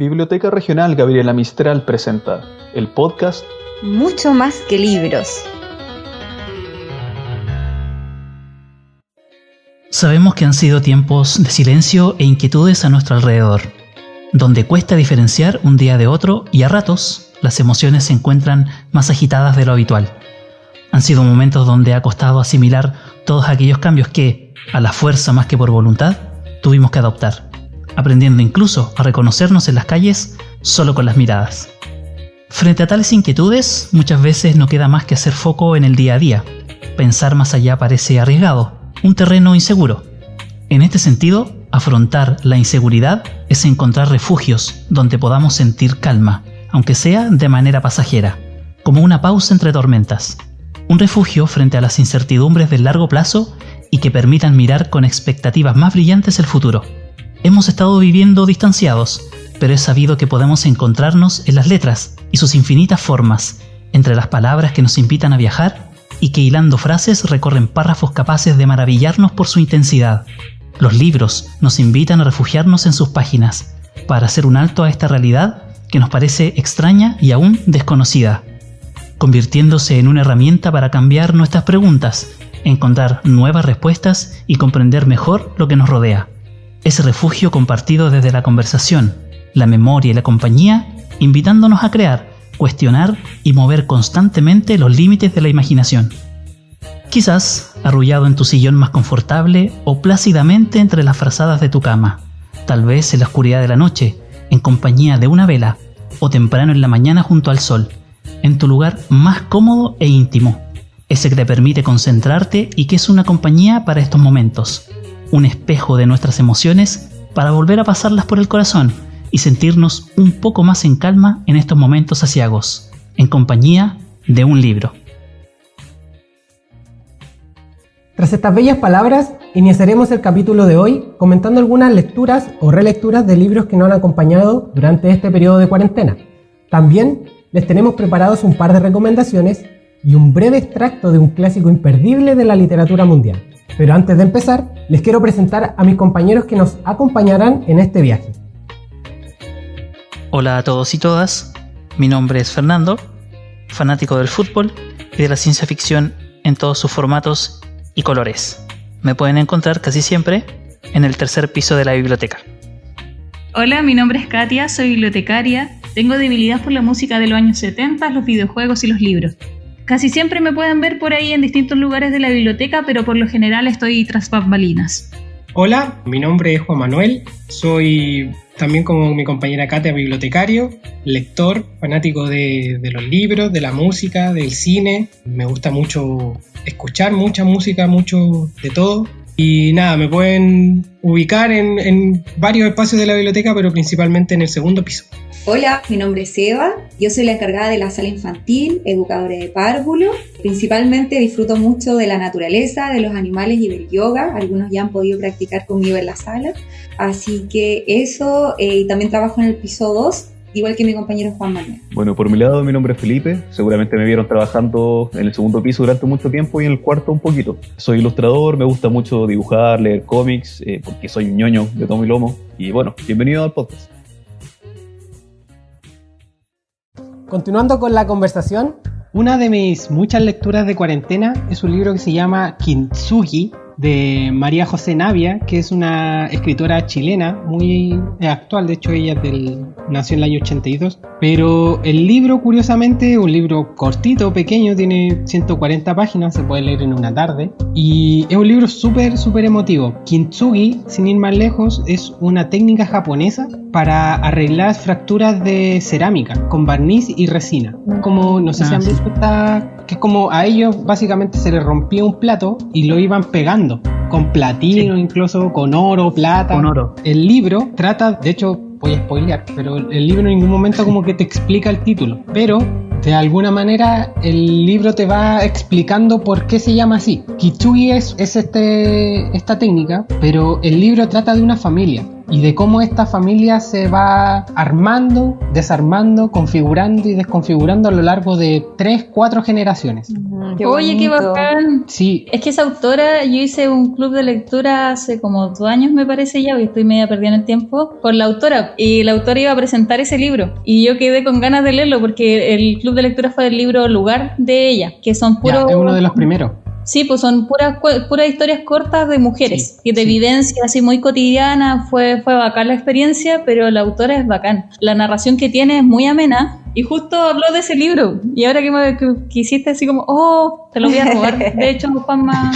Biblioteca Regional Gabriela Mistral presenta el podcast Mucho más que libros. Sabemos que han sido tiempos de silencio e inquietudes a nuestro alrededor, donde cuesta diferenciar un día de otro y a ratos las emociones se encuentran más agitadas de lo habitual. Han sido momentos donde ha costado asimilar todos aquellos cambios que, a la fuerza más que por voluntad, tuvimos que adoptar, aprendiendo incluso a reconocernos en las calles solo con las miradas. Frente a tales inquietudes, muchas veces no queda más que hacer foco en el día a día. Pensar más allá parece arriesgado, un terreno inseguro. En este sentido, afrontar la inseguridad es encontrar refugios donde podamos sentir calma, aunque sea de manera pasajera, como una pausa entre tormentas. Un refugio frente a las incertidumbres del largo plazo y que permitan mirar con expectativas más brillantes el futuro. Hemos estado viviendo distanciados, pero es sabido que podemos encontrarnos en las letras y sus infinitas formas, entre las palabras que nos invitan a viajar y que hilando frases recorren párrafos capaces de maravillarnos por su intensidad. Los libros nos invitan a refugiarnos en sus páginas, para hacer un alto a esta realidad que nos parece extraña y aún desconocida, convirtiéndose en una herramienta para cambiar nuestras preguntas, encontrar nuevas respuestas y comprender mejor lo que nos rodea. Ese refugio compartido desde la conversación, la memoria y la compañía, invitándonos a crear, cuestionar y mover constantemente los límites de la imaginación. Quizás arrullado en tu sillón más confortable o plácidamente entre las frazadas de tu cama, tal vez en la oscuridad de la noche, en compañía de una vela, o temprano en la mañana junto al sol, en tu lugar más cómodo e íntimo, ese que te permite concentrarte y que es una compañía para estos momentos, un espejo de nuestras emociones para volver a pasarlas por el corazón y sentirnos un poco más en calma en estos momentos aciagos, en compañía de un libro. Tras estas bellas palabras, iniciaremos el capítulo de hoy comentando algunas lecturas o relecturas de libros que nos han acompañado durante este periodo de cuarentena. También les tenemos preparados un par de recomendaciones y un breve extracto de un clásico imperdible de la literatura mundial. Pero antes de empezar, les quiero presentar a mis compañeros que nos acompañarán en este viaje. Hola a todos y todas, mi nombre es Fernando, fanático del fútbol y de la ciencia ficción en todos sus formatos y colores. Me pueden encontrar casi siempre en el tercer piso de la biblioteca. Hola, mi nombre es Katia, soy bibliotecaria. Tengo debilidad por la música de los años 70, los videojuegos y los libros. Casi siempre me pueden ver por ahí en distintos lugares de la biblioteca, pero por lo general estoy tras bambalinas. Hola, mi nombre es Juan Manuel, soy también como mi compañera Katia bibliotecario, lector, fanático de los libros, de la música, del cine. Me gusta mucho escuchar mucha música, mucho de todo. Y nada, me pueden ubicar en varios espacios de la biblioteca, pero principalmente en el segundo piso. Hola, mi nombre es Eva, yo soy la encargada de la sala infantil, educadora de párvulo. Principalmente disfruto mucho de la naturaleza, de los animales y del yoga. Algunos ya han podido practicar conmigo en la sala. Así que eso, y también trabajo en el piso 2, igual que mi compañero Juan Manuel. Bueno, por mi lado, mi nombre es Felipe. Seguramente me vieron trabajando en el segundo piso durante mucho tiempo y en el cuarto un poquito. Soy ilustrador, me gusta mucho dibujar, leer cómics, porque soy un ñoño de tomo y lomo. Y bueno, bienvenido al podcast. Continuando con la conversación, Una de mis muchas lecturas de cuarentena es un libro que se llama Kintsugi, de María José Navia, que es una escritora chilena muy actual. De hecho ella nació en el año 82, pero el libro, curiosamente, es un libro cortito, pequeño, tiene 140 páginas, se puede leer en una tarde y es un libro súper emotivo. Kintsugi, sin ir más lejos, es una técnica japonesa para arreglar fracturas de cerámica con barniz y resina. Como, no sé si han visto que es como a ellos básicamente se les rompía un plato y lo iban pegando con platino, incluso con oro, plata. Con oro. El libro trata, de hecho voy a spoilear, pero el libro en ningún momento como que te explica el título, pero de alguna manera el libro te va explicando por qué se llama así. Kintsugi es esta técnica, pero el libro trata de una familia y de cómo esta familia se va armando, desarmando, configurando y desconfigurando a lo largo de 3-4 generaciones. Oye, qué bacán. Sí. Es que esa autora, yo hice un club de lectura hace como 2 años me parece ya, porque estoy media perdida en el tiempo, con la autora, y la autora iba a presentar ese libro y yo quedé con ganas de leerlo porque el club de lectura fue el libro Lugar de ella, que son puros... Es uno de los primeros. Sí, pues son puras historias cortas de mujeres, Sí, y de vivencia así muy cotidiana. Fue bacán la experiencia, pero la autora es bacán. La narración que tiene es muy amena, y justo habló de ese libro. Y ahora que hiciste así como, te lo voy a robar. De hecho, Juanma...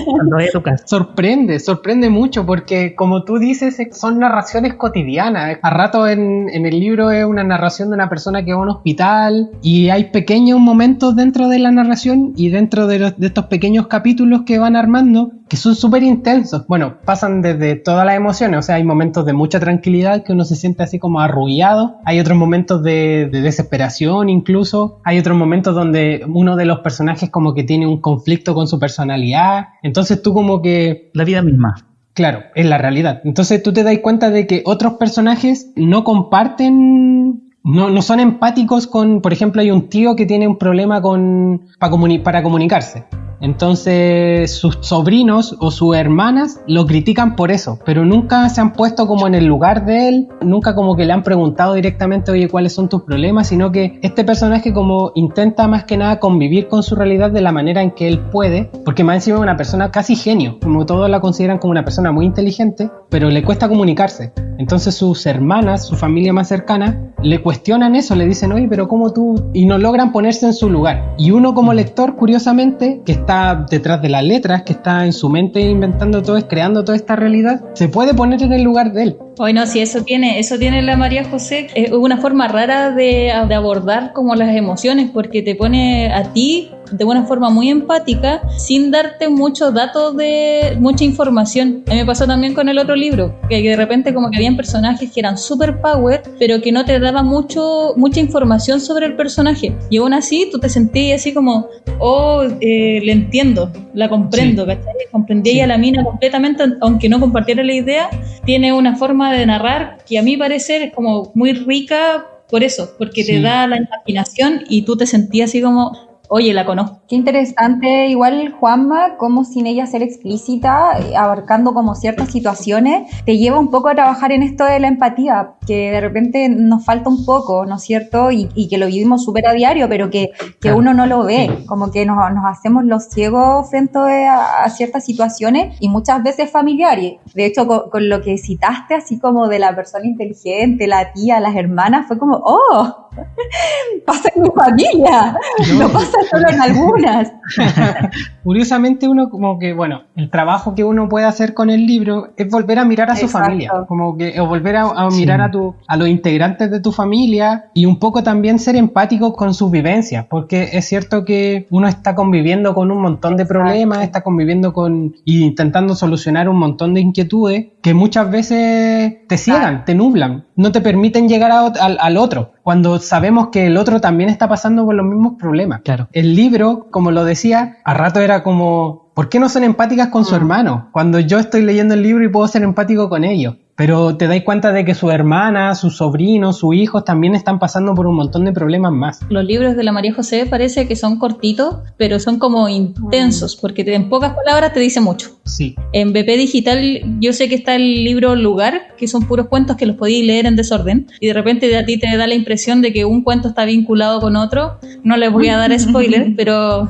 Cuando vaya a tu casa. Sorprende mucho, porque como tú dices, son narraciones cotidianas. A rato en el libro es una narración de una persona que va a un hospital, y hay pequeños momentos dentro de la narración y dentro de estos pequeños capítulos que van armando, que son súper intensos. Bueno, pasan desde todas las emociones, o sea, hay momentos de mucha tranquilidad que uno se siente así como arrullado, hay otros momentos de desesperación incluso, hay otros momentos donde uno de los personajes como que tiene un conflicto con su personalidad, entonces tú como que... La vida misma. Claro, es la realidad. Entonces tú te das cuenta de que otros personajes no comparten... No son empáticos con, por ejemplo, hay un tío que tiene un problema para comunicarse. Entonces sus sobrinos o sus hermanas lo critican por eso, pero nunca se han puesto como en el lugar de él, nunca como que le han preguntado directamente, oye, ¿cuáles son tus problemas? Sino que este personaje como intenta más que nada convivir con su realidad de la manera en que él puede, porque más encima es una persona casi genio, como todos la consideran como una persona muy inteligente, pero le cuesta comunicarse. Entonces sus hermanas, su familia más cercana, le cuestionan eso, le dicen, oye, pero ¿cómo tú? Y no logran ponerse en su lugar. Y uno como lector, curiosamente, que está detrás de las letras, que está en su mente inventando todo, creando toda esta realidad, se puede poner en el lugar de él. Hoy no, si eso tiene la María José, es una forma rara de abordar como las emociones, porque te pone a ti de una forma muy empática, sin darte muchos datos mucha información. A mí me pasó también con el otro libro, que de repente como que habían personajes que eran super power, pero que no te daban mucha información sobre el personaje. Y aún así tú te sentías así como, le entiendo, la comprendo, sí. ¿Cachai? Comprendí a la mina completamente, aunque no compartiera la idea. Tiene una forma de narrar que a mi parecer es como muy rica por eso, porque te da la imaginación y tú te sentías así como, oye, la conozco. Qué interesante, igual Juanma, como sin ella ser explícita, abarcando como ciertas situaciones, te lleva un poco a trabajar en esto de la empatía, que de repente nos falta un poco, ¿no es cierto? Y que lo vivimos súper a diario, pero que uno no lo ve, como que nos hacemos los ciegos frente a ciertas situaciones y muchas veces familiares. De hecho, con lo que citaste, así como de la persona inteligente, la tía, las hermanas, fue como, pasa en mi familia, no pasa solo en algunas. Curiosamente uno como que, bueno, el trabajo que uno puede hacer con el libro es volver a mirar a su familia, como que, o volver a mirar a los integrantes de tu familia y un poco también ser empático con sus vivencias, porque es cierto que uno está conviviendo con un montón de problemas, está conviviendo y intentando solucionar un montón de inquietudes que muchas veces te ciegan, te nublan, no te permiten llegar al otro, cuando sabemos que el otro también está pasando por los mismos problemas. Claro. El libro, como lo decía, a rato era como, ¿por qué no son empáticas con su hermano? Cuando yo estoy leyendo el libro y puedo ser empático con ellos. Pero te dais cuenta de que su hermana, sus sobrinos, sus hijos también están pasando por un montón de problemas más. Los libros de la María José parece que son cortitos, pero son como intensos, porque en pocas palabras te dice mucho. Sí. En BP Digital yo sé que está el libro Lugar, que son puros cuentos que los podéis leer en desorden, y de repente a ti te da la impresión de que un cuento está vinculado con otro. No les voy a dar spoiler, pero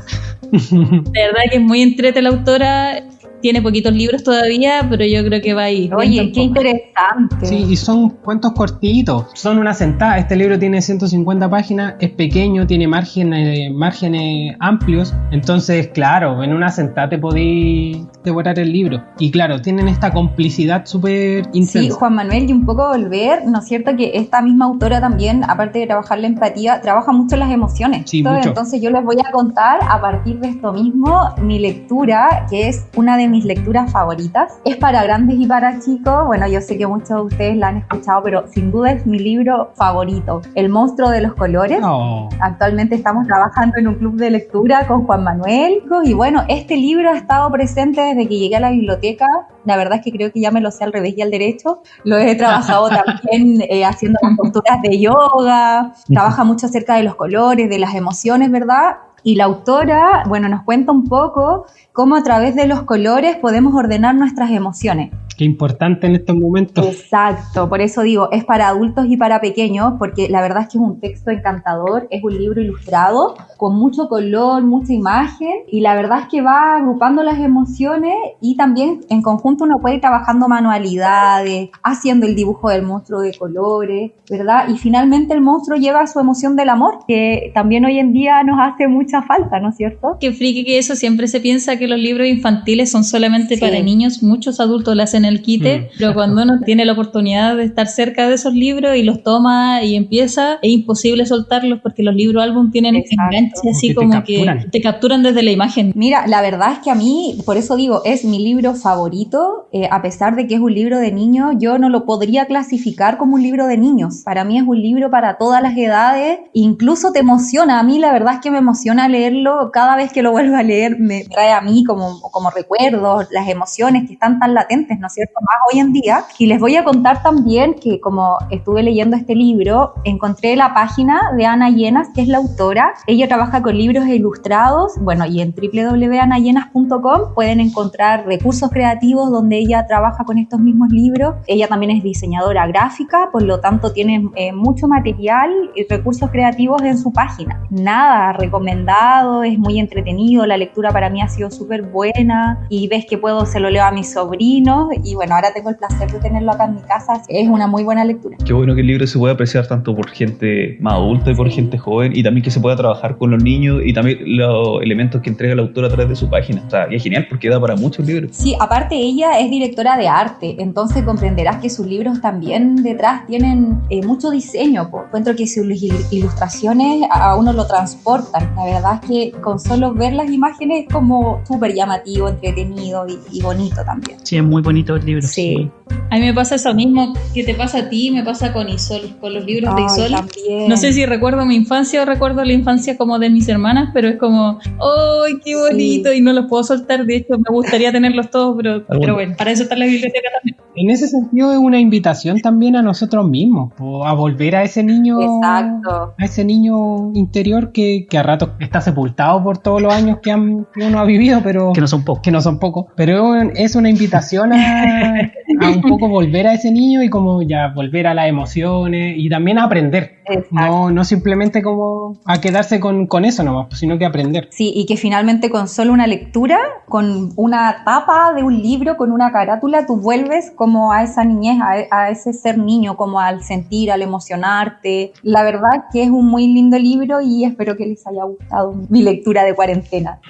de verdad que es muy entrete la autora. Tiene poquitos libros todavía, pero yo creo que va a ir. Oye, qué interesante. Sí, y son cuentos cortitos, son una sentada. Este libro tiene 150 páginas, es pequeño, tiene márgenes amplios. Entonces, claro, en una sentada te podéis devorar el libro. Y claro, tienen esta complicidad súper intensa. Sí, Juan Manuel, y un poco volver, ¿no es cierto? Que esta misma autora también, aparte de trabajar la empatía, trabaja mucho las emociones. Sí, mucho. Entonces yo les voy a contar, a partir de esto mismo, mi lectura, que es una de de mis lecturas favoritas. Es para grandes y para chicos. Bueno, yo sé que muchos de ustedes la han escuchado, pero sin duda es mi libro favorito, El monstruo de los colores. Oh. Actualmente estamos trabajando en un club de lectura con Juan Manuel. Y bueno, este libro ha estado presente desde que llegué a la biblioteca. La verdad es que creo que ya me lo sé al revés y al derecho. Lo he trabajado también haciendo las posturas de yoga. Trabaja mucho acerca de los colores, de las emociones, ¿verdad? Y la autora, bueno, nos cuenta un poco cómo a través de los colores podemos ordenar nuestras emociones. Qué importante en estos momentos. Exacto, por eso digo, es para adultos y para pequeños, porque la verdad es que es un texto encantador, es un libro ilustrado, con mucho color, mucha imagen, y la verdad es que va agrupando las emociones y también en conjunto uno puede ir trabajando manualidades, haciendo el dibujo del monstruo de colores, ¿verdad? Y finalmente el monstruo lleva su emoción del amor, que también hoy en día nos hace mucha falta, ¿no es cierto? Qué friki que eso, siempre se piensa que los libros infantiles son solamente para niños, muchos adultos le hacen el quite, pero cuando uno tiene la oportunidad de estar cerca de esos libros y los toma y empieza, es imposible soltarlos porque los libros álbum tienen enganche así como que te capturan desde la imagen. Mira, la verdad es que a mí, por eso digo, es mi libro favorito, a pesar de que es un libro de niños, yo no lo podría clasificar como un libro de niños. Para mí es un libro para todas las edades, incluso te emociona. A mí la verdad es que me emociona leerlo, cada vez que lo vuelvo a leer me trae a mí como recuerdos, las emociones que están tan latentes, ¿no es cierto?, más hoy en día. Y les voy a contar también que como estuve leyendo este libro, encontré la página de Ana Llenas, que es la autora. Ella trabaja con libros ilustrados, bueno, y en www.anayenas.com pueden encontrar recursos creativos donde ella trabaja con estos mismos libros. Ella también es diseñadora gráfica, por lo tanto tiene mucho material y recursos creativos en su página. Nada, recomendado, es muy entretenido, la lectura para mí ha sido súper buena y ves que se lo leo a mis sobrinos y bueno, ahora tengo el placer de tenerlo acá en mi casa. Es una muy buena lectura. Qué bueno que el libro se pueda apreciar tanto por gente más adulta y por gente joven, y también que se pueda trabajar con los niños y también los elementos que entrega la autora a través de su página. O sea, y es genial porque da para muchos libros. Sí, aparte ella es directora de arte, entonces comprenderás que sus libros también detrás tienen mucho diseño. Encuentro que sus ilustraciones a uno lo transportan. La verdad es que con solo ver las imágenes es como súper llamativo, entretenido y bonito también. Sí, es muy bonito el libro. Sí. A mí me pasa eso mismo que te pasa a ti, me pasa con Isol, con los libros de Isol. También. No sé si recuerdo mi infancia o recuerdo la infancia como de mis hermanas, pero es como, ¡ay, qué bonito! Sí. Y no los puedo soltar, de hecho me gustaría tenerlos todos, pero bueno, para eso está la biblioteca también. En ese sentido es una invitación también a nosotros mismos, a volver a ese niño. Exacto. A ese niño interior que a ratos está sepultado por todos los años que uno ha vivido, pero que no son pocos. Pero es una invitación a un poco volver a ese niño y como ya volver a las emociones y también a aprender. No simplemente como a quedarse con eso nomás, sino que aprender. Sí, y que finalmente con solo una lectura, con una tapa de un libro, con una carátula, tú vuelves como a esa niñez, a ese ser niño, como al sentir, al emocionarte. La verdad que es un muy lindo libro y espero que les haya gustado mi lectura de cuarentena.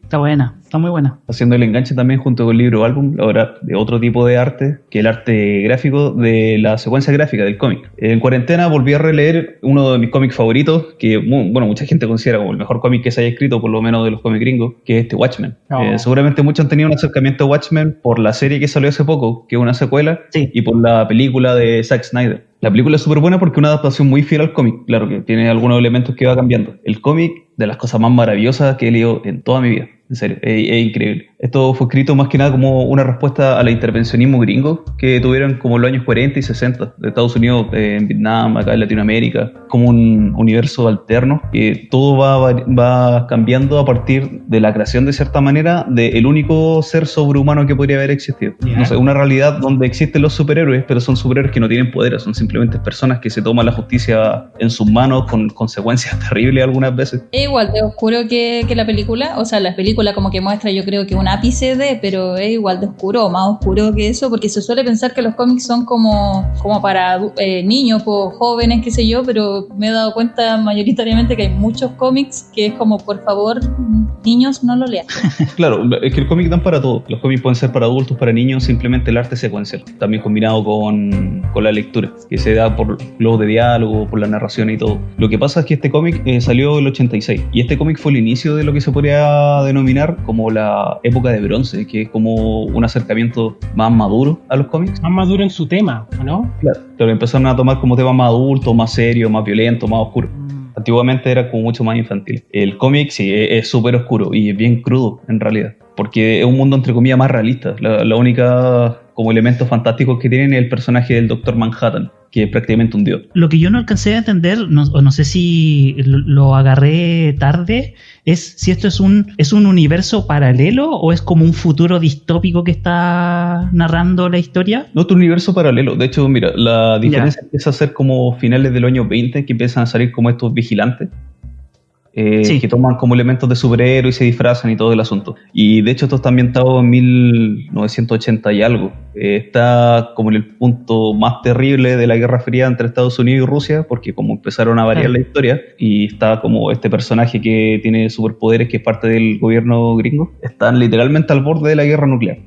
Está buena, está muy buena. Haciendo el enganche también junto con el libro álbum, ahora de otro tipo de arte, que el arte gráfico de la secuencia gráfica del cómic. En cuarentena volví a releer uno de mis cómics favoritos, que mucha gente considera como el mejor cómic que se haya escrito, por lo menos de los cómics gringos, que es Watchmen. Seguramente muchos han tenido un acercamiento a Watchmen por la serie que salió hace poco, que es una secuela, y por la película de Zack Snyder. La película es súper buena porque es una adaptación muy fiel al cómic. Claro que tiene algunos elementos que va cambiando. El cómic, de las cosas más maravillosas que he leído en toda mi vida. En serio, es increíble. Esto fue escrito más que nada como una respuesta al intervencionismo gringo que tuvieron como en los años 40 y 60 de Estados Unidos, en Vietnam, acá en Latinoamérica, como un universo alterno que todo va cambiando a partir de la creación de cierta manera del único ser sobrehumano que podría haber existido. No sé, una realidad donde existen los superhéroes, pero son superhéroes que no tienen poderes, son simplemente personas que se toman la justicia en sus manos con consecuencias terribles algunas veces. Es igual de oscuro que la película, o sea, la película como que muestra, yo creo que un ápice de, pero es igual de oscuro o más oscuro que eso, porque se suele pensar que los cómics son como para niños o jóvenes, qué sé yo, pero me he dado cuenta mayoritariamente que hay muchos cómics que es como, por favor, niños, no lo lean. Claro, es que el cómic dan para todo. Los cómics pueden ser para adultos, para niños, simplemente el arte secuencial, también combinado con la lectura, que se da por los de diálogo, por la narración y todo. Lo que pasa es que este cómic salió en el 86, y este cómic fue el inicio de lo que se podría denominar denominar como la época de bronce, que es como un acercamiento más maduro a los cómics. Más maduro en su tema, ¿o no? Claro, empezaron a tomar como temas más adultos, más serios, más violentos, más oscuros. Antiguamente era como mucho más infantil. El cómic sí es súper oscuro y es bien crudo en realidad, porque es un mundo entre comillas más realista. La única como elemento fantástico que tienen es el personaje del Doctor Manhattan, que es prácticamente un dios. Lo que yo no alcancé a entender, no sé si lo agarré tarde, es si esto es un universo paralelo o es como un futuro distópico que está narrando la historia. No, es un universo paralelo. De hecho, mira, la diferencia empieza a ser como finales del año 20, que empiezan a salir como estos vigilantes. Sí. Que toman como elementos de superhéroe y se disfrazan y todo el asunto. Y de hecho esto está ambientado en 1980 y algo. Está como en el punto más terrible de la Guerra Fría entre Estados Unidos y Rusia, porque como empezaron a variar la historia, y está como este personaje que tiene superpoderes, que es parte del gobierno gringo, están literalmente al borde de la guerra nuclear.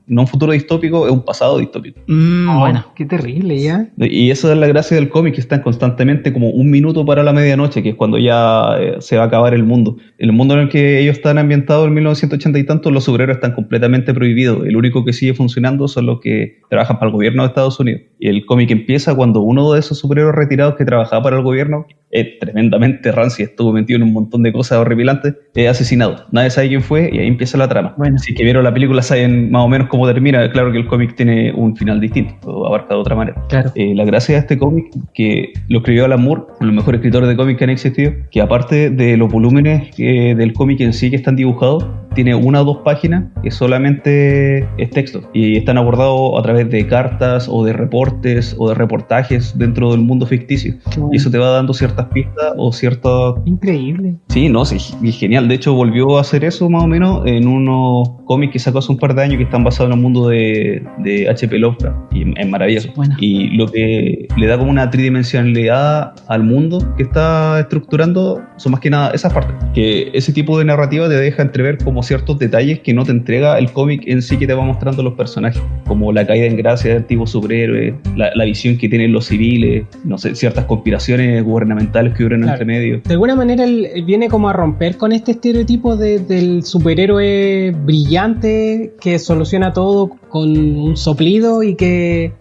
No un futuro distópico, es un pasado distópico. Bueno, Qué terrible, ¿ya? Y esa es la gracia del cómic, que están constantemente como un minuto para la medianoche, que es cuando ya se va a acabar el mundo. El mundo en el que ellos están ambientados en 1980 y tanto, los superhéroes están completamente prohibidos. El único que sigue funcionando son los que trabajan para el gobierno de Estados Unidos. Y el cómic empieza cuando uno de esos superhéroes retirados que trabajaba para el gobierno, es tremendamente rancio, estuvo metido en un montón de cosas horripilantes, es asesinado. Nadie sabe quién fue y ahí empieza la trama. Bueno. Si que vieron la película saben más o menos cómo termina. Claro que el cómic tiene un final distinto, lo abarca de otra manera. claro. La gracia de este cómic, que lo escribió Alan Moore, uno de los mejores escritores de cómics que han existido, que aparte de los volúmenes del cómic en sí que están dibujados, tiene 1 o 2 páginas que solamente es texto y están abordados a través de cartas o de reportes o de reportajes dentro del mundo ficticio. Y eso te va dando ciertas pistas o ciertas... Increíble. Sí, no, sí, y genial. De hecho, volvió a hacer eso más o menos en unos cómics que sacó hace un par de años que están basados en el mundo de H.P. Lovecraft. Y es maravilloso. Buena. Y lo que le da como una tridimensionalidad al mundo que está estructurando son más que nada esas partes. Que ese tipo de narrativa te deja entrever como ciertos detalles que no te entrega el cómic en sí, que te va mostrando los personajes. Como la caída en gracia de antiguos superhéroes, la visión que tienen los civiles, no sé, ciertas conspiraciones gubernamentales que ocurren entre medio. De alguna manera él viene como a romper con este estereotipo del superhéroe brillante que soluciona todo con un soplido y que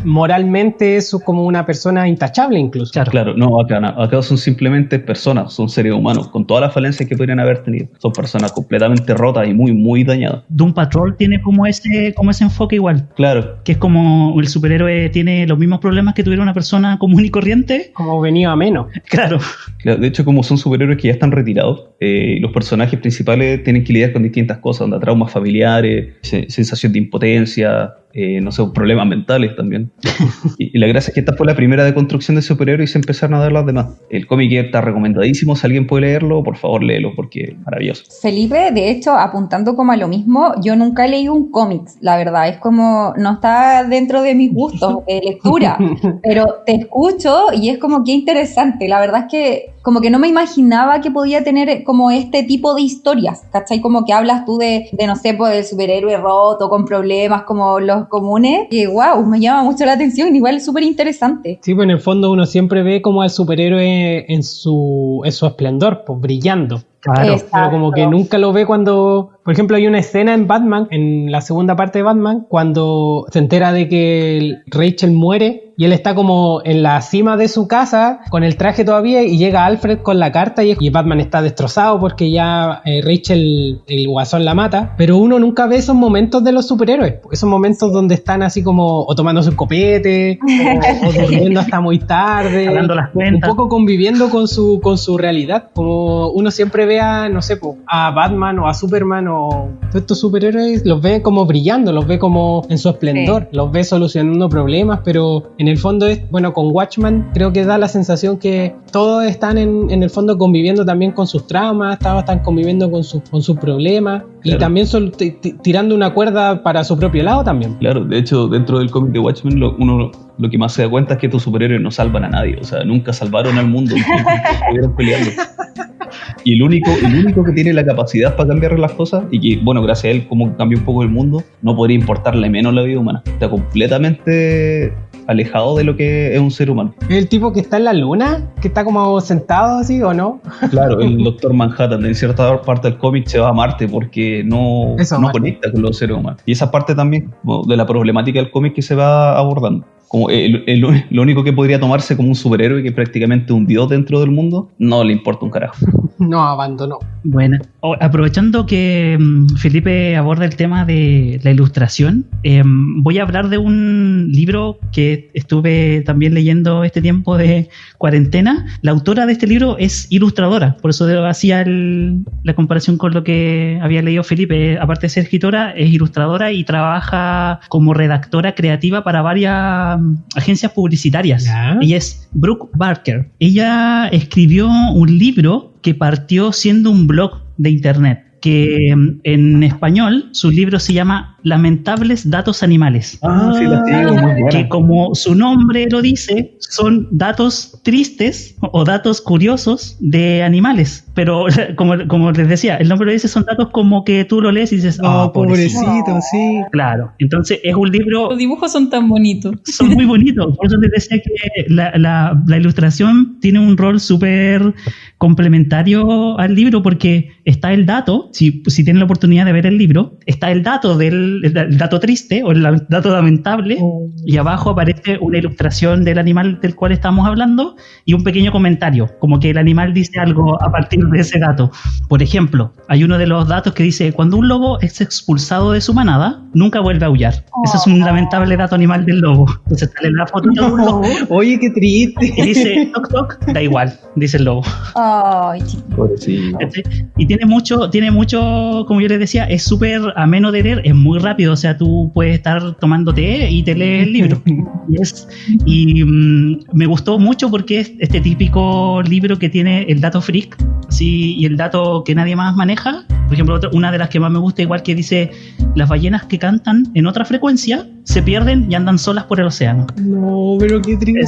moralmente es como una persona intachable incluso. Claro, no, acá son simplemente personas, son seres humanos, con todas las falencias que podrían haber tenido. Son personas completamente rotas y muy, muy dañadas. Doom Patrol tiene como ese enfoque igual. Claro. Que es como el superhéroe tiene los mismos problemas que tuviera una persona común y corriente. Como venido a menos. Claro. De hecho, como son superhéroes que ya están retirados, los personajes principales tienen que lidiar con distintas cosas, traumas familiares, sensación de impotencia, no sé, problemas mentales también. y la gracia es que esta fue la primera deconstrucción de superhéroes y se empezaron a dar las demás. El cómic está recomendadísimo, si alguien puede leerlo, por favor léelo, porque es maravilloso. Felipe, de hecho, apuntando como a lo mismo, yo nunca he leído un cómic, la verdad, es como, no está dentro de mis gustos de lectura, pero te escucho y es como que interesante, la verdad es que como que no me imaginaba que podía tener como este tipo de historias, ¿cachai? Como que hablas tú de no sé, pues del superhéroe roto, con problemas como los comunes, y wow, me llama mucho la atención, igual es súper interesante. Sí, pues en el fondo uno siempre ve como al superhéroe en su esplendor, pues brillando. Claro. Pero como que nunca lo ve cuando... Por ejemplo, hay una escena en Batman, en la segunda parte de Batman, cuando se entera de que Rachel muere y él está como en la cima de su casa con el traje todavía y llega Alfred con la carta y Batman está destrozado porque ya Rachel, el guasón, la mata. Pero uno nunca ve esos momentos de los superhéroes, esos momentos donde están así como o tomándose un copete o durmiendo hasta muy tarde, Hablando las cuentas. un poco conviviendo con su realidad. Como uno siempre ve a, no sé, a Batman o a Superman o todos estos superhéroes, los ve como brillando, los ve como en su esplendor, los ve solucionando problemas, pero en el fondo es, bueno, con Watchmen creo que da la sensación que todos están en el fondo conviviendo también con sus traumas, todos están conviviendo con sus problemas. Claro. Y también son tirando una cuerda para su propio lado también. Claro, de hecho, dentro del cómic de Watchmen, lo que más se da cuenta es que estos superhéroes no salvan a nadie. O sea, nunca salvaron al mundo. Estuvieron peleando. Y el único que tiene la capacidad para cambiar las cosas, y que, bueno, gracias a él, como cambió un poco el mundo, no podría importarle menos la vida humana. Está completamente alejado de lo que es un ser humano. ¿Es el tipo que está en la luna? ¿Que está como sentado así o no? Claro, el Doctor Manhattan en cierta parte del cómic se va a Marte porque no conecta con los seres humanos. Y esa parte también de la problemática del cómic que se va abordando. Como lo único que podría tomarse como un superhéroe que es prácticamente un dios dentro del mundo, no le importa un carajo. No, abandonó. Bueno, aprovechando que Felipe aborda el tema de la ilustración, voy a hablar de un libro que estuve también leyendo este tiempo de cuarentena. La autora de este libro es ilustradora, por eso hacía la comparación con lo que había leído Felipe. Aparte de ser escritora, es ilustradora y trabaja como redactora creativa para varias agencias publicitarias. ¿Ya? Ella es Brooke Barker. Ella escribió un libro que partió siendo un blog de internet, que en español su libro se llama Lamentables Datos Animales. Sí, la tengo, muy buena. Que como su nombre lo dice, son datos tristes o datos curiosos de animales. Pero como les decía, el nombre lo dice, son datos como que tú lo lees y dices, pobrecito, sí. Claro, entonces es un libro... Los dibujos son tan bonitos. Son muy bonitos, por eso les decía que la ilustración tiene un rol súper complementario al libro, porque está el dato, si tienen la oportunidad de ver el libro, está el dato el dato triste o el dato lamentable, y abajo aparece una ilustración del animal del cual estamos hablando y un pequeño comentario, como que el animal dice algo a partir de ese dato. Por ejemplo, hay uno de los datos que dice: cuando un lobo es expulsado de su manada, nunca vuelve a aullar. Ese es un lamentable dato animal del lobo. Entonces sale la foto de un lobo. Oye, qué triste. Y dice toc toc, da igual, dice el lobo. Ay, chico. Pobrecito. Y tiene mucho, como yo les decía, es súper ameno de leer, es muy rápido, o sea, tú puedes estar tomando té y te lees el libro. Me gustó mucho porque es este típico libro que tiene el dato freak, ¿sí? Y el dato que nadie más maneja. Por ejemplo, una de las que más me gusta, igual, que dice: las ballenas que cantan en otra frecuencia se pierden y andan solas por el océano. No, pero qué triste.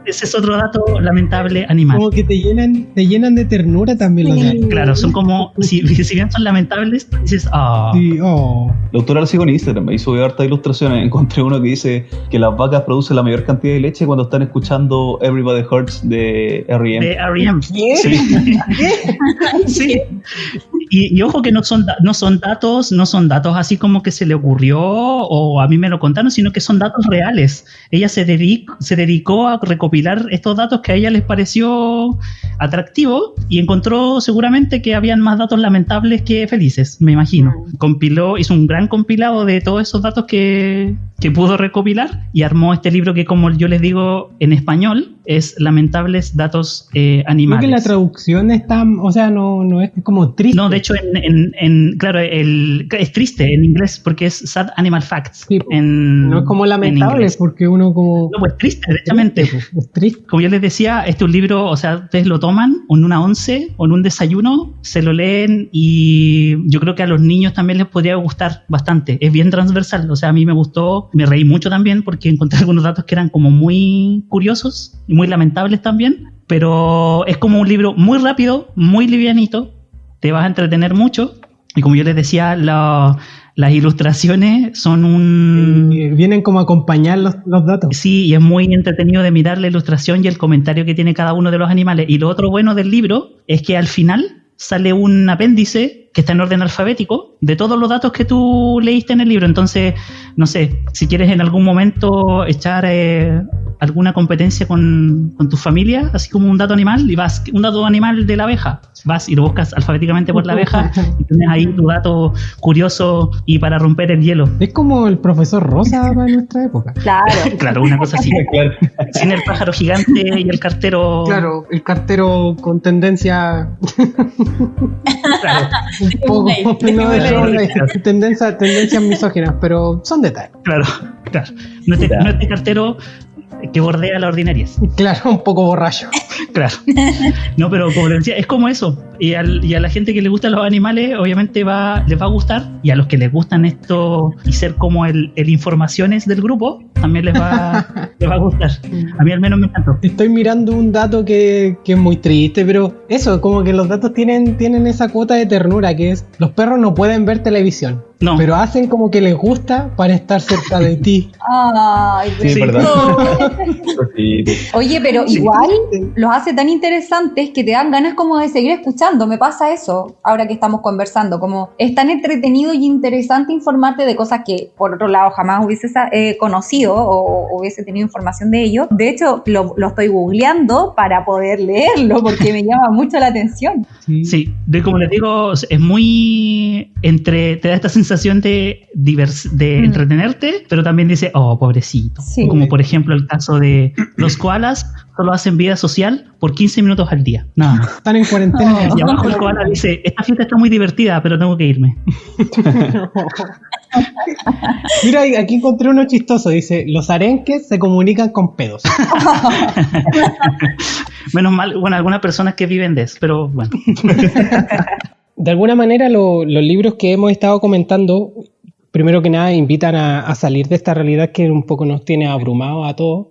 Ese es otro dato lamentable animal. Como que te llenan de ternura también los datos. Claro, son como, si bien son lamentables, dices, Sí, oh. La autora la sigo en Instagram, me hizo hartas ilustraciones. Encontré uno que dice que las vacas producen la mayor cantidad de leche cuando están escuchando Everybody Hurts de R.E.M. De R.E.M. ¿Qué? Sí. Sí. Y ojo que no son datos así como que se le ocurrió o a mí me lo contaron, sino que son datos reales. Ella se dedicó a recopilar estos datos que a ella les pareció atractivo y encontró seguramente que habían más datos lamentables que felices, me imagino. Hizo un gran compilado de todos esos datos que pudo recopilar y armó este libro que, como yo les digo en español, es Lamentables Datos Animales. Creo que la traducción está, o sea, no es como triste. No, de hecho, claro, es triste en inglés porque es Sad Animal Facts. Sí, no es como lamentable, porque uno como... No, pues triste, derechamente. Es triste. Como yo les decía, este es un libro, o sea, ustedes lo toman en una once o en un desayuno, se lo leen y yo creo que a los niños también les podría gustar bastante. Es bien transversal, o sea, a mí me gustó, me reí mucho también porque encontré algunos datos que eran como muy curiosos y muy lamentables también, pero es como un libro muy rápido, muy livianito, te vas a entretener mucho y como yo les decía, las ilustraciones son vienen como a acompañar los datos. Sí, y es muy entretenido de mirar la ilustración y el comentario que tiene cada uno de los animales. Y lo otro bueno del libro es que al final sale un apéndice que está en orden alfabético de todos los datos que tú leíste en el libro. Entonces, no sé, si quieres en algún momento echar alguna competencia con tu familia, así como un dato animal, y vas, un dato animal de la abeja, vas y lo buscas alfabéticamente por la abeja y tienes ahí tu dato curioso y para romper el hielo. Es como el profesor Rosa para nuestra época. Claro. Claro, una cosa así. Claro. Sin el pájaro gigante y el cartero. Claro, el cartero con tendencia... Claro. un poco... tendencias misóginas, pero son detalles. Claro. No este cartero que bordea la ordinariedad. Claro, un poco borracho. Claro. No, pero como les decía, es como eso. Y a la gente que le gustan los animales, obviamente les va a gustar. Y a los que les gustan esto y ser como el informaciones del grupo, también les va a gustar. A mí al menos me encantó. Estoy mirando un dato que es muy triste, pero eso, como que los datos tienen esa cuota de ternura, que es: los perros no pueden ver televisión. No. Pero hacen como que les gusta para estar cerca de ti. Ay, Sí, Sí. ¿verdad? Sí, Oye, pero igual los hace tan interesantes que te dan ganas como de seguir escuchando. Me pasa eso ahora que estamos conversando, como es tan entretenido y interesante informarte de cosas que por otro lado jamás hubiese conocido o hubiese tenido información de ello. De hecho, lo estoy googleando para poder leerlo porque me llama mucho la atención. Sí, como les digo, es muy te da esta sensación de entretenerte, pero también dice, oh, pobrecito. Sí. Como por ejemplo el caso de los koalas, solo hacen vida social por 15 minutos al día. Nada más. Están en cuarentena. Y abajo el koala dice, esta fiesta está muy divertida, pero tengo que irme. Mira, aquí encontré uno chistoso. Dice: los arenques se comunican con pedos. Menos mal, bueno, algunas personas que viven de eso, pero bueno. De alguna manera, los libros que hemos estado comentando, primero que nada, invitan a salir de esta realidad que un poco nos tiene abrumados a todos.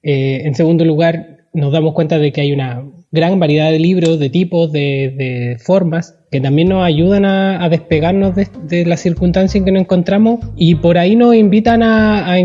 En segundo lugar, nos damos cuenta de que hay una gran variedad de libros, de tipos, de formas, que también nos ayudan a despegarnos de la circunstancia en que nos encontramos, y por ahí nos invitan a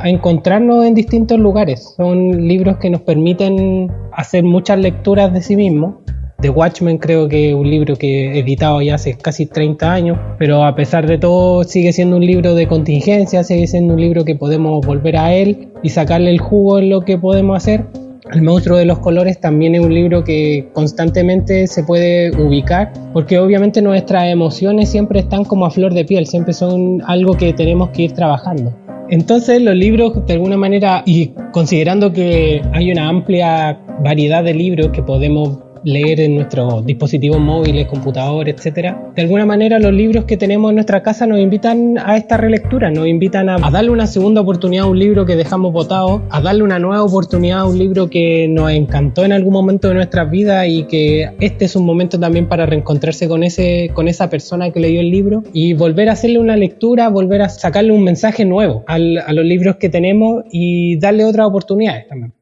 encontrarnos en distintos lugares. Son libros que nos permiten hacer muchas lecturas de sí mismos. The Watchmen creo que es un libro que he editado ya hace casi 30 años, pero a pesar de todo sigue siendo un libro de contingencia, sigue siendo un libro que podemos volver a él y sacarle el jugo en lo que podemos hacer. El monstruo de los colores también es un libro que constantemente se puede ubicar, porque obviamente nuestras emociones siempre están como a flor de piel, siempre son algo que tenemos que ir trabajando. Entonces los libros, de alguna manera, y considerando que hay una amplia variedad de libros que podemos leer en nuestros dispositivos móviles, computadores, etcétera, de alguna manera los libros que tenemos en nuestra casa nos invitan a esta relectura, nos invitan a darle una segunda oportunidad a un libro que dejamos botado, a darle una nueva oportunidad a un libro que nos encantó en algún momento de nuestras vidas, y que este es un momento también para reencontrarse con esa persona que leyó el libro y volver a hacerle una lectura, volver a sacarle un mensaje nuevo a los libros que tenemos y darle otras oportunidades también.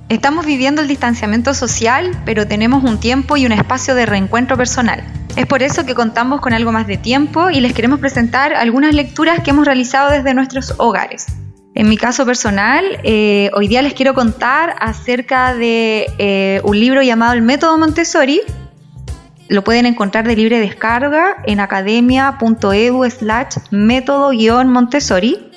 Estamos viviendo el distanciamiento social, pero tenemos un tiempo y un espacio de reencuentro personal. Es por eso que contamos con algo más de tiempo y les queremos presentar algunas lecturas que hemos realizado desde nuestros hogares. En mi caso personal, hoy día les quiero contar acerca de un libro llamado El Método Montessori. Lo pueden encontrar de libre descarga en academia.edu/método-montessori.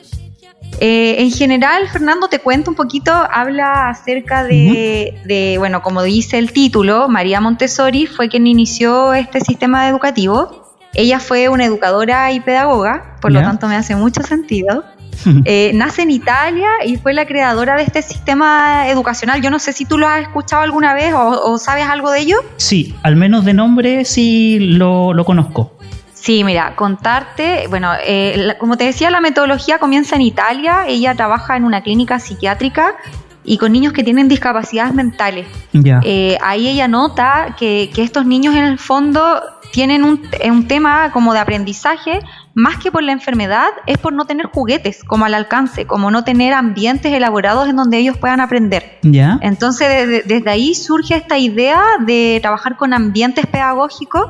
En general, Fernando, te cuento un poquito, habla acerca de, bueno, como dice el título, María Montessori fue quien inició este sistema educativo. Ella fue una educadora y pedagoga, por lo tanto me hace mucho sentido. Nace en Italia y fue la creadora de este sistema educacional. Yo no sé si tú lo has escuchado alguna vez o sabes algo de ello. Sí, al menos de nombre sí lo conozco. Sí, mira, contarte, bueno, como te decía, la metodología comienza en Italia. Ella trabaja en una clínica psiquiátrica y con niños que tienen discapacidades mentales. Ya. Ahí ella nota que estos niños en el fondo tienen un tema como de aprendizaje, más que por la enfermedad, es por no tener juguetes como al alcance, como no tener ambientes elaborados en donde ellos puedan aprender. Ya. Entonces, desde ahí surge esta idea de trabajar con ambientes pedagógicos.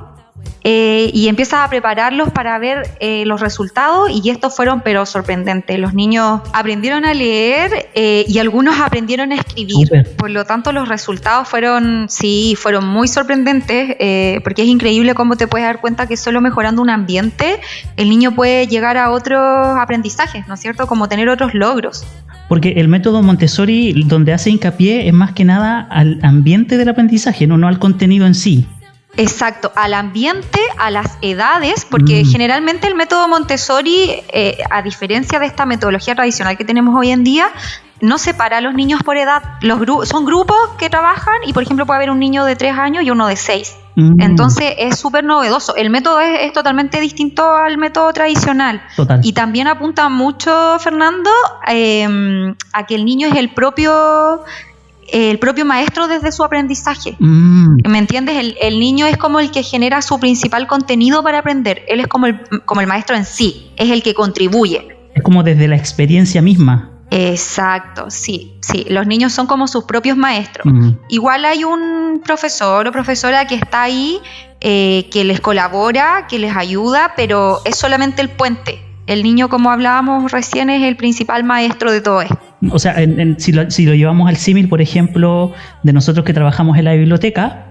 Y empieza a prepararlos para ver los resultados, y estos fueron pero sorprendentes. Los niños aprendieron a leer y algunos aprendieron a escribir. Super. Por lo tanto, los resultados fueron muy sorprendentes, porque es increíble cómo te puedes dar cuenta que solo mejorando un ambiente el niño puede llegar a otros aprendizajes, ¿no es cierto? Como tener otros logros. Porque el método Montessori, donde hace hincapié, es más que nada al ambiente del aprendizaje, no al contenido en sí. Exacto, al ambiente, a las edades, porque generalmente el método Montessori, a diferencia de esta metodología tradicional que tenemos hoy en día, no separa a los niños por edad. Son grupos que trabajan y, por ejemplo, puede haber un niño de 3 años y uno de 6. Entonces es súper novedoso. El método es totalmente distinto al método tradicional. Total. Y también apunta mucho, Fernando, a que el niño es el propio maestro desde su aprendizaje. ¿Me entiendes? El niño es como el que genera su principal contenido para aprender. Él es como el maestro en sí, es el que contribuye. Es como desde la experiencia misma. Exacto, sí. Los niños son como sus propios maestros. Igual hay un profesor o profesora que está ahí, que les colabora, que les ayuda, pero es solamente el puente. El niño, como hablábamos recién, es el principal maestro de todo esto. O sea, si lo llevamos al símil, por ejemplo, de nosotros que trabajamos en la biblioteca,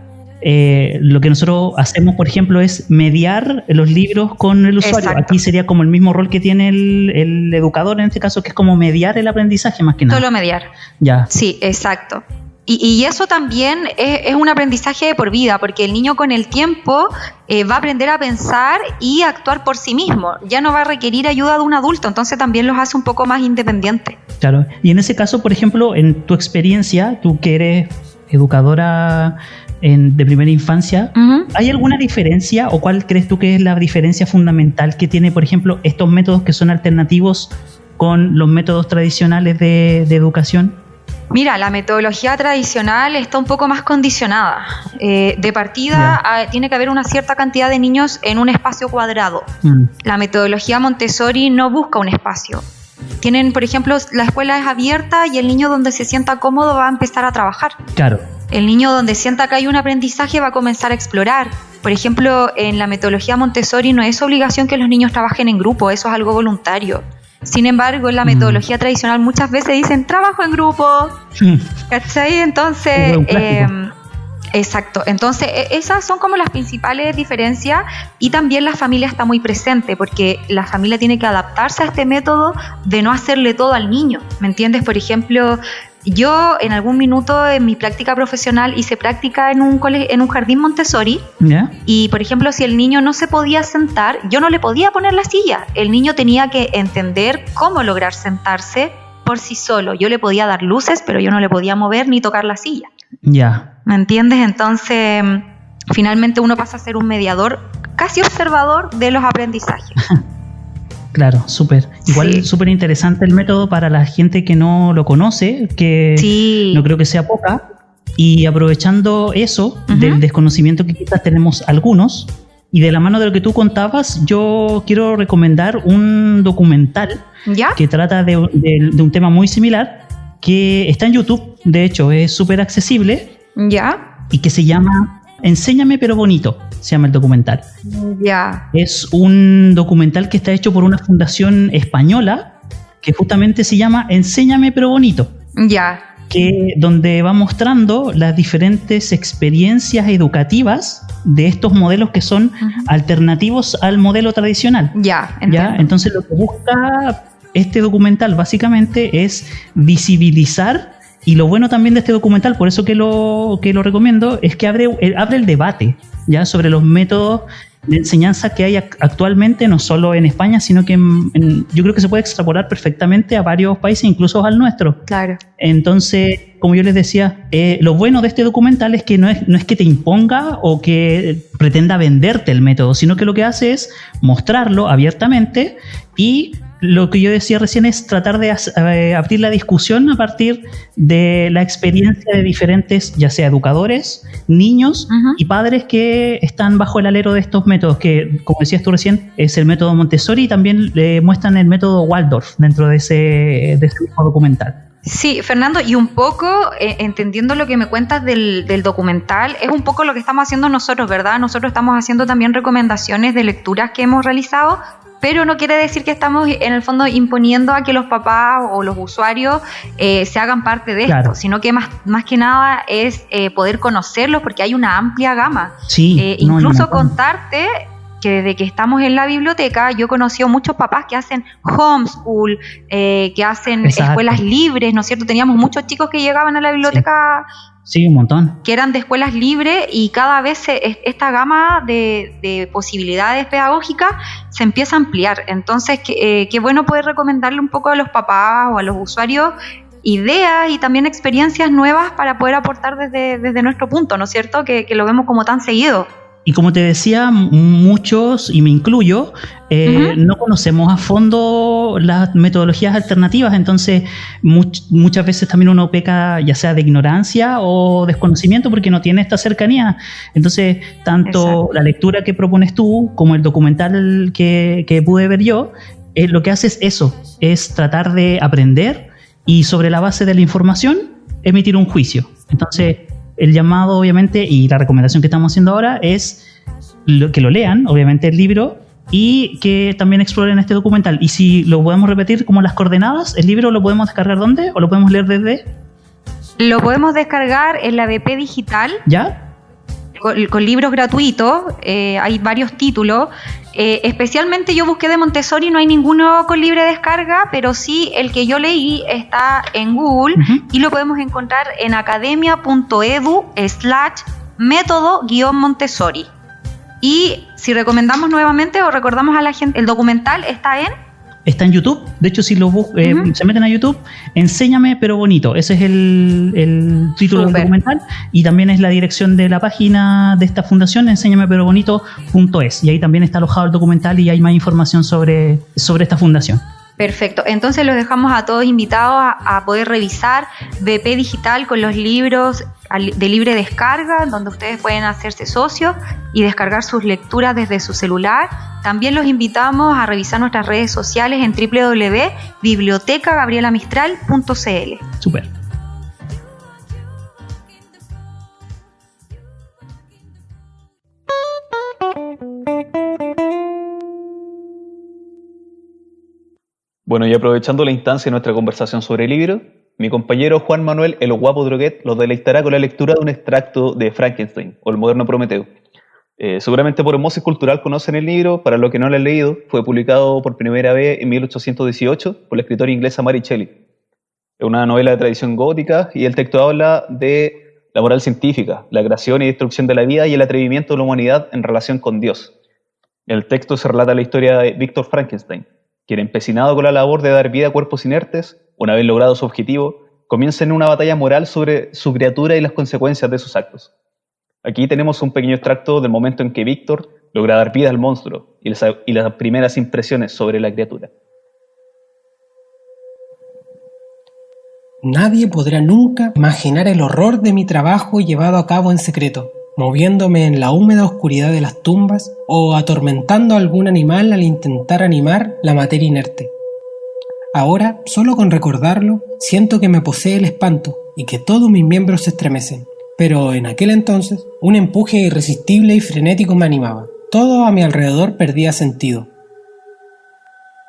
lo que nosotros hacemos, por ejemplo, es mediar los libros con el usuario. Exacto. Aquí sería como el mismo rol que tiene el educador en este caso, que es como mediar el aprendizaje más que nada. Solo mediar. Ya. Sí, exacto. Y eso también es un aprendizaje de por vida, porque el niño con el tiempo va a aprender a pensar y a actuar por sí mismo. Ya no va a requerir ayuda de un adulto, entonces también los hace un poco más independientes. Claro. Y en ese caso, por ejemplo, en tu experiencia, tú que eres educadora de primera infancia, ¿hay alguna diferencia o cuál crees tú que es la diferencia fundamental que tiene, por ejemplo, estos métodos que son alternativos con los métodos tradicionales de educación? Mira, la metodología tradicional está un poco más condicionada. De partida tiene que haber una cierta cantidad de niños en un espacio cuadrado. La metodología Montessori no busca un espacio. Tienen, por ejemplo, la escuela es abierta y el niño donde se sienta cómodo va a empezar a trabajar. Claro. El niño donde sienta que hay un aprendizaje va a comenzar a explorar. Por ejemplo, en la metodología Montessori no es obligación que los niños trabajen en grupo, eso es algo voluntario. Sin embargo, en la metodología tradicional muchas veces dicen trabajo en grupo, ¿cachai? Entonces, exacto. Entonces, esas son como las principales diferencias, y también la familia está muy presente porque la familia tiene que adaptarse a este método de no hacerle todo al niño, ¿me entiendes? Por ejemplo, yo en algún minuto en mi práctica profesional hice práctica en un jardín Montessori. Y por ejemplo, si el niño no se podía sentar, yo no le podía poner la silla. El niño tenía que entender cómo lograr sentarse por sí solo. Yo le podía dar luces, pero yo no le podía mover ni tocar la silla. ¿Me entiendes? Entonces, finalmente uno pasa a ser un mediador, casi observador de los aprendizajes. Claro, súper. Igual súper interesante el método para la gente que no lo conoce, que no creo que sea poca. Y aprovechando eso, del desconocimiento que quizás tenemos algunos, y de la mano de lo que tú contabas, yo quiero recomendar un documental que trata de un tema muy similar, que está en YouTube, de hecho es súper accesible, y que se llama Enséñame pero bonito, se llama el documental. Es un documental que está hecho por una fundación española que justamente se llama Enséñame pero bonito. Donde va mostrando las diferentes experiencias educativas de estos modelos que son alternativos al modelo tradicional. Entonces lo que busca este documental básicamente es visibilizar. Y lo bueno también de este documental, por eso que lo recomiendo, es que abre el debate sobre los métodos de enseñanza que hay actualmente, no solo en España, sino que yo creo que se puede extrapolar perfectamente a varios países, incluso al nuestro. Claro. Entonces, como yo les decía, lo bueno de este documental es que no es que te imponga o que pretenda venderte el método, sino que lo que hace es mostrarlo abiertamente, y lo que yo decía recién es tratar de abrir la discusión a partir de la experiencia de diferentes, ya sea educadores, niños y padres que están bajo el alero de estos métodos, que, como decías tú recién, es el método Montessori, y también le muestran el método Waldorf dentro de ese mismo documental. Sí, Fernando, y un poco, entendiendo lo que me cuentas del documental, es un poco lo que estamos haciendo nosotros, ¿verdad? Nosotros estamos haciendo también recomendaciones de lecturas que hemos realizado, pero no quiere decir que estamos en el fondo imponiendo a que los papás o los usuarios se hagan parte de esto, sino que más que nada es poder conocerlos, porque hay una amplia gama. Incluso contarte que desde que estamos en la biblioteca yo he conocido muchos papás que hacen homeschool, que hacen escuelas libres, ¿no es cierto? Teníamos muchos chicos que llegaban a la biblioteca. Sí, un montón. Que eran de escuelas libres, y cada vez esta gama de posibilidades pedagógicas se empieza a ampliar. Entonces, qué bueno poder recomendarle un poco a los papás o a los usuarios ideas y también experiencias nuevas para poder aportar desde nuestro punto, ¿no es cierto? Que lo vemos como tan seguido. Y como te decía, muchos, y me incluyo, no conocemos a fondo las metodologías alternativas, entonces muchas veces también uno peca ya sea de ignorancia o desconocimiento porque no tiene esta cercanía. Entonces, tanto Exacto. la lectura que propones tú como el documental que pude ver yo, lo que hace es eso, es tratar de aprender y sobre la base de la información emitir un juicio. Entonces, el llamado, obviamente, y la recomendación que estamos haciendo ahora es que lo lean, obviamente, el libro y que también exploren este documental. Y si lo podemos repetir como las coordenadas, ¿el libro lo podemos descargar dónde? ¿O lo podemos leer desde? Lo podemos descargar en la BP Digital. ¿Ya? Con libros gratuitos, hay varios títulos. Especialmente yo busqué de Montessori, no hay ninguno con libre descarga, pero sí el que yo leí está en Google y lo podemos encontrar en academia.edu/método-Montessori. Y si recomendamos nuevamente o recordamos a la gente, el documental está en YouTube. De hecho, si lo se meten a YouTube, Enséñame pero bonito. Ese es el título del documental. Y también es la dirección de la página de esta fundación, enséñameperbonito.es. Y ahí también está alojado el documental y hay más información sobre esta fundación. Perfecto, entonces los dejamos a todos invitados a poder revisar BP Digital con los libros de libre descarga, donde ustedes pueden hacerse socios y descargar sus lecturas desde su celular. También los invitamos a revisar nuestras redes sociales en www.bibliotecagabriela-mistral.cl. Súper. Bueno, y aprovechando la instancia de nuestra conversación sobre el libro, mi compañero Juan Manuel El Guapo Droguet los deleitará con la lectura de un extracto de Frankenstein, o el moderno Prometeo. Seguramente por osmosis cultural conocen el libro. Para los que no lo han leído, fue publicado por primera vez en 1818 por la escritora inglesa Mary Shelley. Es una novela de tradición gótica y el texto habla de la moral científica, la creación y destrucción de la vida y el atrevimiento de la humanidad en relación con Dios. En el texto se relata la historia de Víctor Frankenstein, quien, empecinado con la labor de dar vida a cuerpos inertes, una vez logrado su objetivo, comienza en una batalla moral sobre su criatura y las consecuencias de sus actos. Aquí tenemos un pequeño extracto del momento en que Víctor logra dar vida al monstruo y las primeras impresiones sobre la criatura. Nadie podrá nunca imaginar el horror de mi trabajo llevado a cabo en secreto, moviéndome en la húmeda oscuridad de las tumbas o atormentando a algún animal al intentar animar la materia inerte. Ahora, solo con recordarlo, siento que me posee el espanto y que todos mis miembros se estremecen. Pero en aquel entonces, un empuje irresistible y frenético me animaba. Todo a mi alrededor perdía sentido.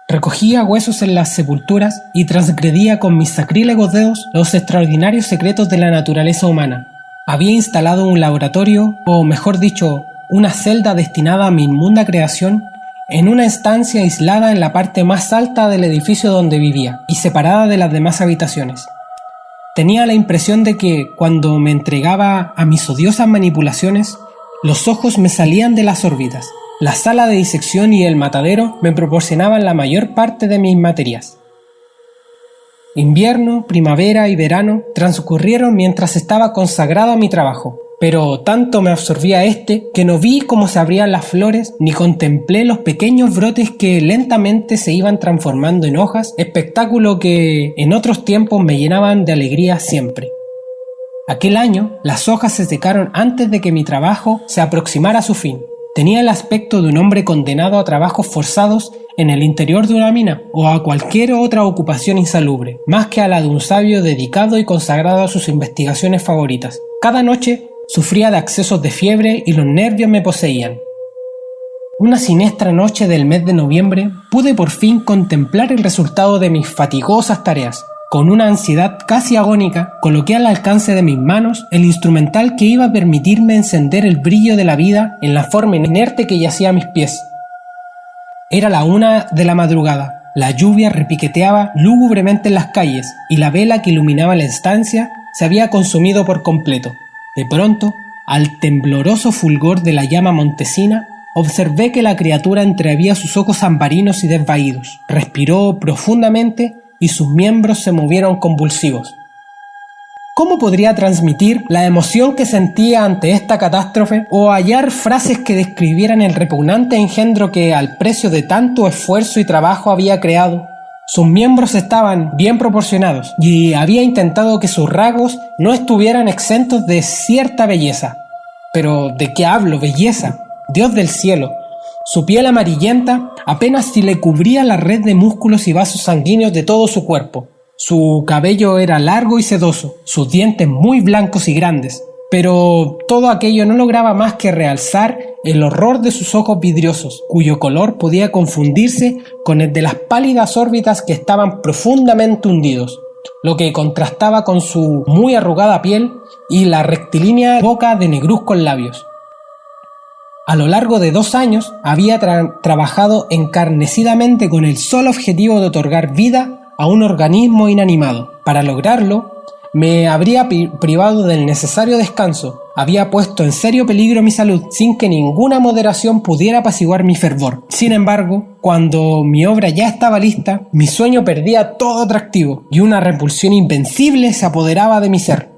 Recogía huesos en las sepulturas y transgredía con mis sacrílegos dedos los extraordinarios secretos de la naturaleza humana. Había instalado un laboratorio, o mejor dicho, una celda destinada a mi inmunda creación, en una estancia aislada en la parte más alta del edificio donde vivía y separada de las demás habitaciones. Tenía la impresión de que, cuando me entregaba a mis odiosas manipulaciones, los ojos me salían de las órbitas. La sala de disección y el matadero me proporcionaban la mayor parte de mis materias. Invierno, primavera y verano transcurrieron mientras estaba consagrado a mi trabajo, pero tanto me absorbía que no vi cómo se abrían las flores ni contemplé los pequeños brotes que lentamente se iban transformando en hojas, espectáculo que en otros tiempos me llenaban de alegría siempre. Aquel año, las hojas se secaron antes de que mi trabajo se aproximara a su fin. Tenía el aspecto de un hombre condenado a trabajos forzados en el interior de una mina o a cualquier otra ocupación insalubre, más que a la de un sabio dedicado y consagrado a sus investigaciones favoritas. Cada noche sufría de accesos de fiebre y los nervios me poseían. Una siniestra noche del mes de noviembre pude por fin contemplar el resultado de mis fatigosas tareas. Con una ansiedad casi agónica, coloqué al alcance de mis manos el instrumental que iba a permitirme encender el brillo de la vida en la forma inerte que yacía a mis pies. Era la 1 de la madrugada, la lluvia repiqueteaba lúgubremente en las calles y la vela que iluminaba la estancia se había consumido por completo. De pronto, al tembloroso fulgor de la llama montesina, observé que la criatura entreabría sus ojos ambarinos y desvaídos, respiró profundamente y sus miembros se movieron convulsivos. ¿Cómo podría transmitir la emoción que sentía ante esta catástrofe o hallar frases que describieran el repugnante engendro que al precio de tanto esfuerzo y trabajo había creado? Sus miembros estaban bien proporcionados y había intentado que sus rasgos no estuvieran exentos de cierta belleza. Pero ¿de qué hablo? Belleza. Dios del cielo. Su piel amarillenta apenas si le cubría la red de músculos y vasos sanguíneos de todo su cuerpo. Su cabello era largo y sedoso, sus dientes muy blancos y grandes, pero todo aquello no lograba más que realzar el horror de sus ojos vidriosos, cuyo color podía confundirse con el de las pálidas órbitas que estaban profundamente hundidos, lo que contrastaba con su muy arrugada piel y la rectilínea boca de negruzcos labios. A lo largo de 2 años había trabajado encarnecidamente con el solo objetivo de otorgar vida a un organismo inanimado. Para lograrlo, me habría privado del necesario descanso, había puesto en serio peligro mi salud sin que ninguna moderación pudiera apaciguar mi fervor. Sin embargo, cuando mi obra ya estaba lista, mi sueño perdía todo atractivo y una repulsión invencible se apoderaba de mi ser.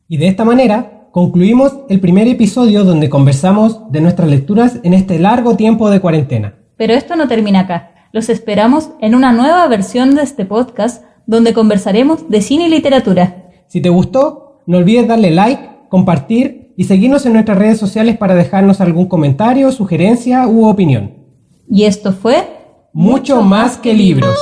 Y de esta manera concluimos el primer episodio donde conversamos de nuestras lecturas en este largo tiempo de cuarentena. Pero esto no termina acá. Los esperamos en una nueva versión de este podcast donde conversaremos de cine y literatura. Si te gustó, no olvides darle like, compartir y seguirnos en nuestras redes sociales para dejarnos algún comentario, sugerencia u opinión. Y esto fue Mucho más que libros.